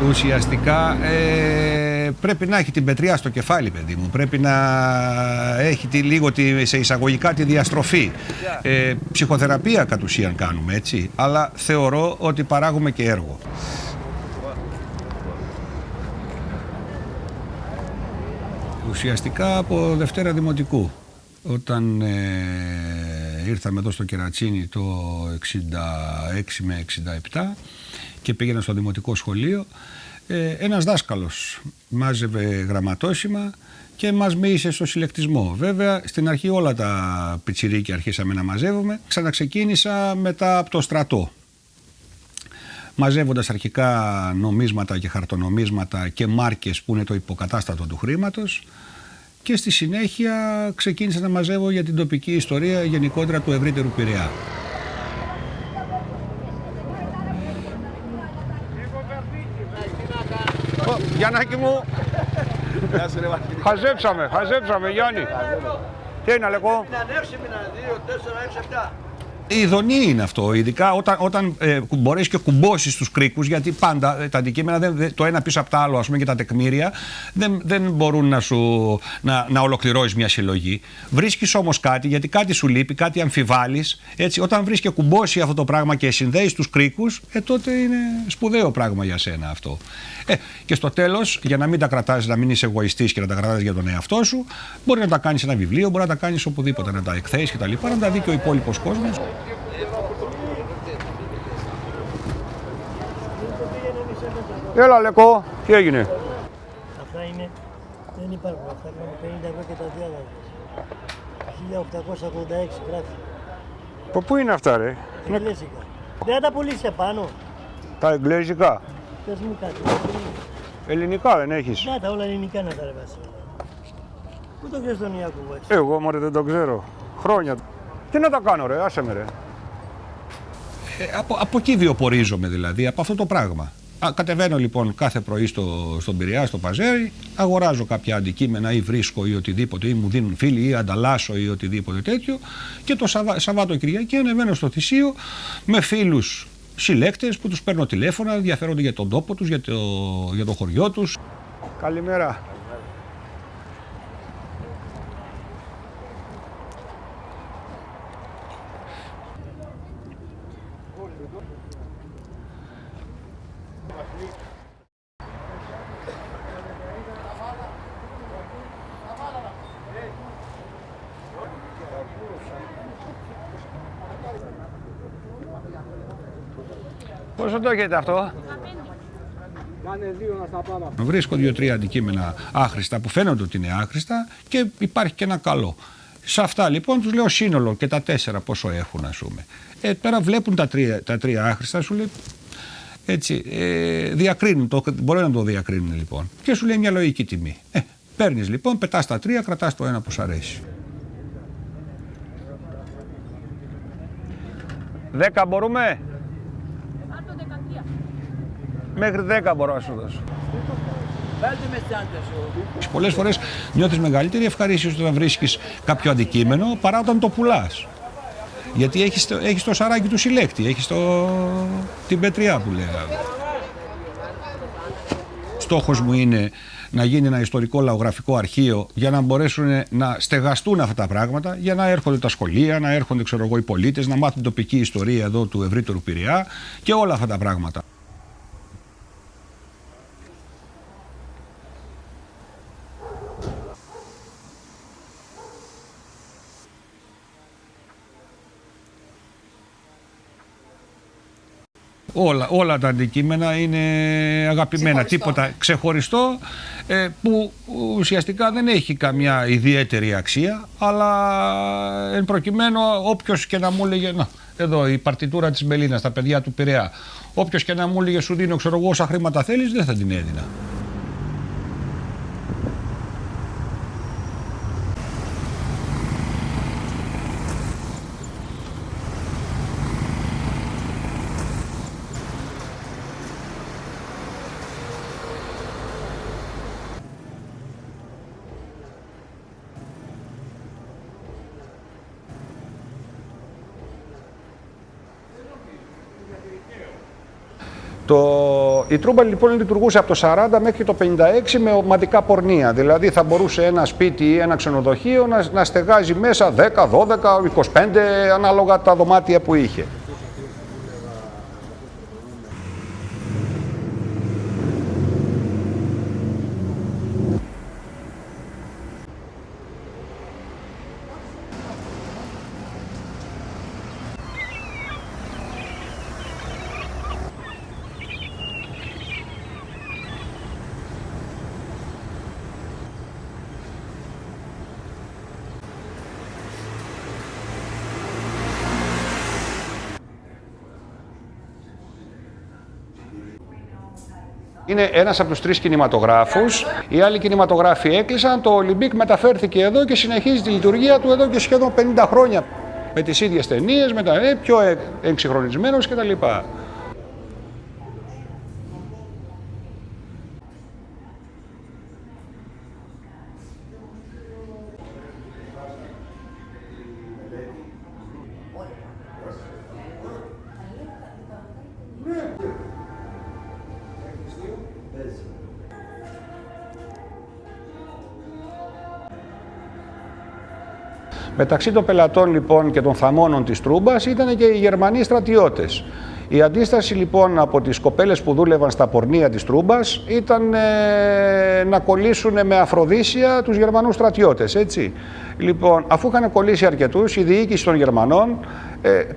Ουσιαστικά πρέπει να έχει την πετριά στο κεφάλι, παιδί μου. Πρέπει να έχει λίγο σε εισαγωγικά τη διαστροφή. Ψυχοθεραπεία κατ' ουσίαν κάνουμε, έτσι. Αλλά θεωρώ ότι παράγουμε και έργο. Ουσιαστικά από Δευτέρα Δημοτικού. Όταν ήρθαμε εδώ στο Κερατσίνι το 66 με 67 και πήγαινα στο δημοτικό σχολείο, ένας δάσκαλος μάζευε γραμματόσημα και μας μοίησε στο συλλεκτισμό. Βέβαια, στην αρχή όλα τα πιτσιρίκια αρχίσαμε να μαζεύουμε. Ξαναξεκίνησα μετά από το στρατό, μαζεύοντας αρχικά νομίσματα και χαρτονομίσματα και μάρκες που είναι το υποκατάστατο του χρήματος, και στη συνέχεια ξεκίνησα να μαζεύω για την τοπική ιστορία γενικότερα του ευρύτερου Πειραιά. Γιάννακη μου, χαζέψαμε Γιάννη. Τι είναι Αλεκό? Η ειδονή είναι αυτό, ειδικά όταν μπορείς και κουμπώσεις τους κρίκους, γιατί πάντα τα αντικείμενα, το ένα πίσω από το άλλο, ας πούμε, και τα τεκμήρια, δεν μπορούν να ολοκληρώσεις μια συλλογή. Βρίσκεις όμως κάτι, γιατί κάτι σου λείπει, κάτι αμφιβάλλεις. Έτσι, όταν βρεις και κουμπώσει αυτό το πράγμα και συνδέεις τους κρίκους, τότε είναι σπουδαίο πράγμα για σένα αυτό. Και στο τέλος, για να μην τα κρατάς, να μην είσαι εγωιστής και να τα κρατάς για τον εαυτό σου, μπορεί να τα κάνεις ένα βιβλίο, μπορεί να τα κάνεις οπουδήποτε, να τα εκθέσεις κτλ., να τα δει και ο υπόλοιπος κόσμος. Έλα Λεκό, τι έγινε? Αυτά είναι, δεν υπάρχουν, αυτά είναι 50 ευρώ και τα διάγραφα. 1886 γράφει. Από πού είναι αυτά ρε? Εγγλέζικα. Δεν θα τα πουλήσει επάνω. Τα εγγλέζικα. Πες μου κάτι. Ελληνικά δεν έχεις? Να τα όλα ελληνικά να τα ρεβάσει. Πού το ξέρεις τον Ιάκωβο έτσι? Εγώ μωρέ δεν το ξέρω. Χρόνια. Τι να τα κάνω ρε, άσε με ρε. Από εκεί βιοπορίζομαι δηλαδή, από αυτό το πράγμα. Κατεβαίνω λοιπόν κάθε πρωί στον Πειραιά, στο Παζέρι, αγοράζω κάποια αντικείμενα ή βρίσκω ή οτιδήποτε, ή μου δίνουν φίλοι ή ανταλλάσσω ή οτιδήποτε τέτοιο, και το Σαββάτο-Κυριακή ανεβαίνω στο Θησίο με φίλους συλλέκτες που τους παίρνω τηλέφωνα, ενδιαφέρονται για τον τόπο τους, για το χωριό τους. Καλημέρα. Πόσο το έχετε αυτό? Κάνε δύο να στα πάμε. Βρίσκω 2-3 αντικείμενα άχρηστα που φαίνονται ότι είναι άχρηστα και υπάρχει και ένα καλό. Σε αυτά λοιπόν τους λέω σύνολο και τα 4 πόσο έχουν, ας πούμε. Τώρα βλέπουν τα τρία άχρηστα, σου λέει, έτσι, διακρίνουν, μπορεί να το διακρίνουν λοιπόν. Και σου λέει μια λογική τιμή. Παίρνεις λοιπόν, πετάς τα 3, κρατάς το ένα που σου αρέσει. 10 μπορούμε? Μέχρι 10 μπορώ να σου δώσω. Πολλές φορές νιώθεις μεγαλύτερη ευχαρίστηση όταν βρίσκεις κάποιο αντικείμενο παρά όταν το πουλάς. Γιατί έχεις το σαράκι του συλλέκτη, έχεις την πετριά που λέγαμε. Στόχος μου είναι να γίνει ένα ιστορικό λαογραφικό αρχείο για να μπορέσουν να στεγαστούν αυτά τα πράγματα, για να έρχονται τα σχολεία, να έρχονται οι πολίτες, να μάθουν τοπική ιστορία εδώ του ευρύτερου Πειραιά και όλα αυτά τα πράγματα. Όλα τα αντικείμενα είναι αγαπημένα, τίποτα ξεχωριστό που ουσιαστικά δεν έχει καμιά ιδιαίτερη αξία, αλλά εν προκειμένου όποιος και να μου έλεγε, εδώ η παρτιτούρα της Μπελίνας, τα παιδιά του Πειραιά, όποιος και να μου έλεγε σου δίνω ξέρω εγώ όσα χρήματα θέλεις, δεν θα την έδινα. Η Τρούμπα λοιπόν λειτουργούσε από το 40 μέχρι το 56 με ομαδικά πορνεία. Δηλαδή θα μπορούσε ένα σπίτι ή ένα ξενοδοχείο να στεγάζει μέσα 10, 12, 25 ανάλογα τα δωμάτια που είχε. Είναι ένας από τους 3 κινηματογράφους. Οι άλλοι κινηματογράφοι έκλεισαν. Το Ολυμπίκ μεταφέρθηκε εδώ και συνεχίζει τη λειτουργία του εδώ και σχεδόν 50 χρόνια. Με τις ίδιες ταινίες, με τα πιο εξυγχρονισμένος κτλ. Μεταξύ των πελατών λοιπόν και των θαμώνων της Τρούμπας ήταν και οι Γερμανοί στρατιώτες. Η αντίσταση λοιπόν από τις κοπέλες που δούλευαν στα πορνεία της Τρούμπας ήταν να κολλήσουν με αφροδίσια τους Γερμανούς στρατιώτες, έτσι. Λοιπόν, αφού είχαν κολλήσει αρκετούς, η διοίκηση των Γερμανών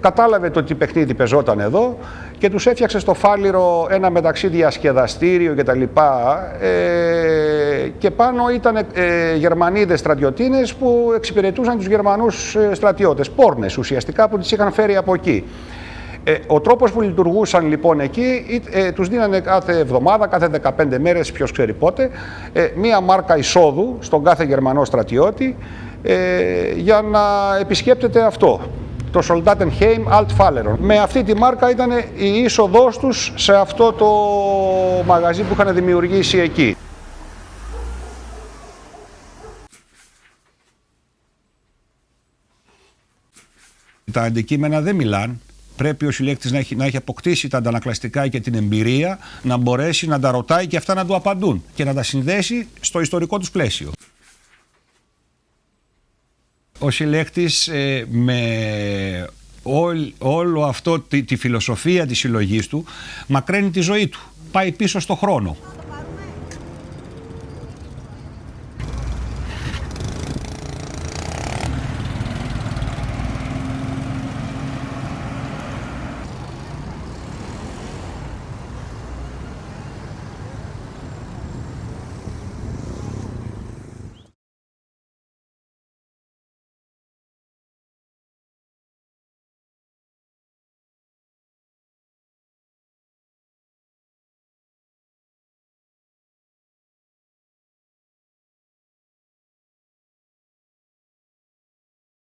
κατάλαβε το τι παιχνίδι πεζόταν εδώ και τους έφτιαξε στο Φάληρο ένα μεταξύ διασκεδαστήριο κτλ. Και πάνω ήταν Γερμανίδες στρατιωτίνες που εξυπηρετούσαν τους Γερμανούς στρατιώτες, πόρνες ουσιαστικά που τις είχαν φέρει από εκεί. Ο τρόπος που λειτουργούσαν λοιπόν εκεί, τους δίνανε κάθε εβδομάδα, κάθε 15 μέρες, ποιος ξέρει πότε, μία μάρκα εισόδου στον κάθε Γερμανό στρατιώτη για να επισκέπτεται αυτό. Το Soldatenheim Altfallern. Με αυτή τη μάρκα ήταν η είσοδός τους σε αυτό το μαγαζί που είχαν δημιουργήσει εκεί. Τα αντικείμενα δεν μιλάν. Πρέπει ο συλλέκτης να έχει αποκτήσει τα αντανακλαστικά και την εμπειρία, να μπορέσει να τα ρωτάει και αυτά να του απαντούν και να τα συνδέσει στο ιστορικό τους πλαίσιο. Ο συλλέκτης με όλο αυτό τη φιλοσοφία της συλλογής του μακραίνει τη ζωή του. Πάει πίσω στο χρόνο.